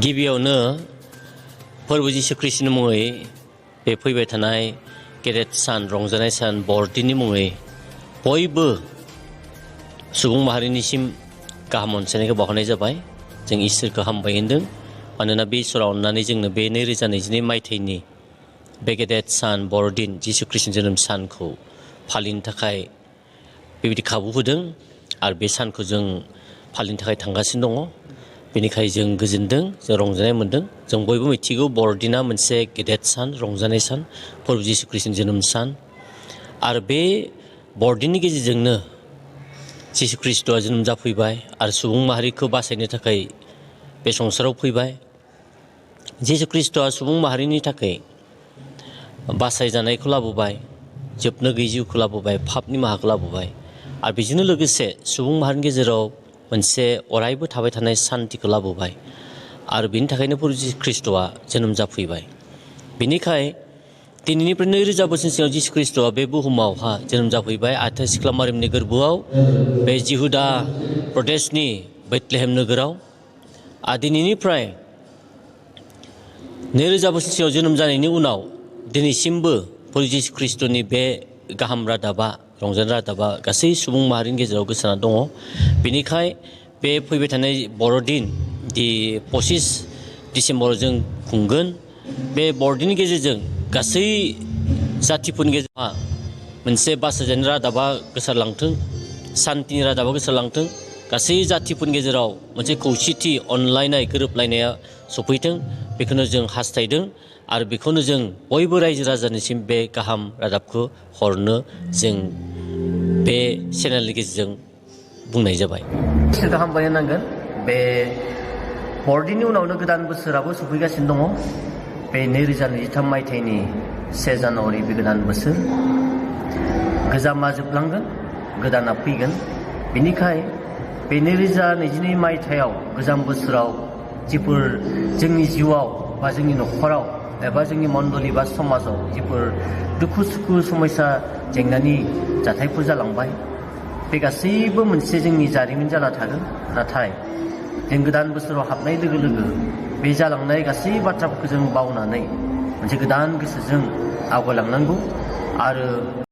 गिबियावनो फोरबो जिसु ख्रिस्टनि मुङै बे फैबाय थानाय गेदेर सान रंजानाय सान बरदिननि मुङै बयबो सुबुं माहारिनिसिम गाहाम अनसायनायखौ बावहरनाय जाबाय। जों इसोरखौ हामबाय होनदों मानोना बे इसोरा अननानै जोंनो बे 2022 मायथाइनि बे गेदेर सान बरदिन जिसु ख्रिस्टनि जोनोम सानखौ फालिनो थाखाय बेबायदि खाबु होदों आरो बे सानखौ जों फालिनो थाखाय थांगासिनो दङ। बेनिखायनो जों गोजोनदों, जों रंजानाय मोनदों। जों बयबो मिथिगौ बरदिना मोनसे गेदेर सान, रंजानाय सान, फोरबो जिसु ख्रिस्टनि जोनोम सान। आरो बे बरदिननि गेजेरजोंनो जिसु ख्रिस्टआ जोनोम जाफैबाय आरो सुबुं माहारिखौ बासायनो थाखाय बे संसाराव फैबाय। जिसु ख्रिस्टआ सुबुं माहारिनि थाखाय बासायजानायखौ लाबोबाय, जोबनो गैयै जिउखौ लाबोबाय, पाप निमाहाखौ लाबोबाय आरो बेजोंनो लोगोसे सुबुं माहारिनि गेजेराव मोनसे अरायबो थाबाय थानाय सान्तिखौ लाबोबाय आरो बेनि थाखायनो प्रभु जिसु ख्रिस्टआ जोनोम जाफैबाय। बेनिखाय दिनैनिफ्राय 2000 बोसोर सिगां जिसु ख्रिस्टआ बे बुहुमावहा जोनोम जाफैबाय आथिया सिख्ला मारिमनि गोरबोआव बे जिहुदा प्रदेशनि बेथलेहेम नोगोराव। आरो दिनैनिफ्राय 2000 बोसोर सिगां जोनोम जानायनि उनाव दिनैसिमबो प्रभु जिसु ख्रिस्टनि बे गाहाम रादाबा, रंजानाय रादाबा गासै सुबुं माहारिनि गेजेराव गोसारना दङ। बेनिखाय बे फैबाय थानाय बरदिन 25 डिसेम्बराव जों खुंगोन। बे बरदिननि गेजेरजों गासै जाथिफोरनि गेजेराव मोनसे बासायजानाय रादाबा गोसारलांथों, सान्तिनि रादाबा गोसारलांथों, गासै जाथिफोरनि गेजेराव मोनसे खौसेथि, अनलायनाय, गोरोबलायनाया सफैथों, बेखौनो जों हास्थायदों आरो बेखौनो जों बयबो रायजो राजानिसिम बे गाहाम रादाबखौ हरनो जों बे चेनेलनि गेजेरजों बुंनाय जाबाय। इसोरखौ हामबाय होनांगोन। बे बरदिननि उनावनो गोदान बोसोराबो सफैगासिनो दङ। बे 2023 मायथाइनि 1 जानुवारि बे गोदान बोसोर। गोजामा जोबलांगोन, गोदाना फैगोन। बेनिखाय बे 2022 मायथाइयाव गोजाम बोसोराव जिफोर जोंनि जिउआव बा जोंनि न'खराव एबा जोंनि मण्डली बा समाजाव जिफोर दुखु सुखु समस्या जेंनानि जाथायफोर जालांबाय, बे गासैबो मोनसे जोंनि जारिमिन जाना थागोन। नाथाय जों गोदान बोसोराव हाबनाय लोगो लोगो बे जालांनाय गासै बाथ्राफोरखौ जों बावनानै मोनसे गोदान गोसोजों आवगायलांनांगौ आरो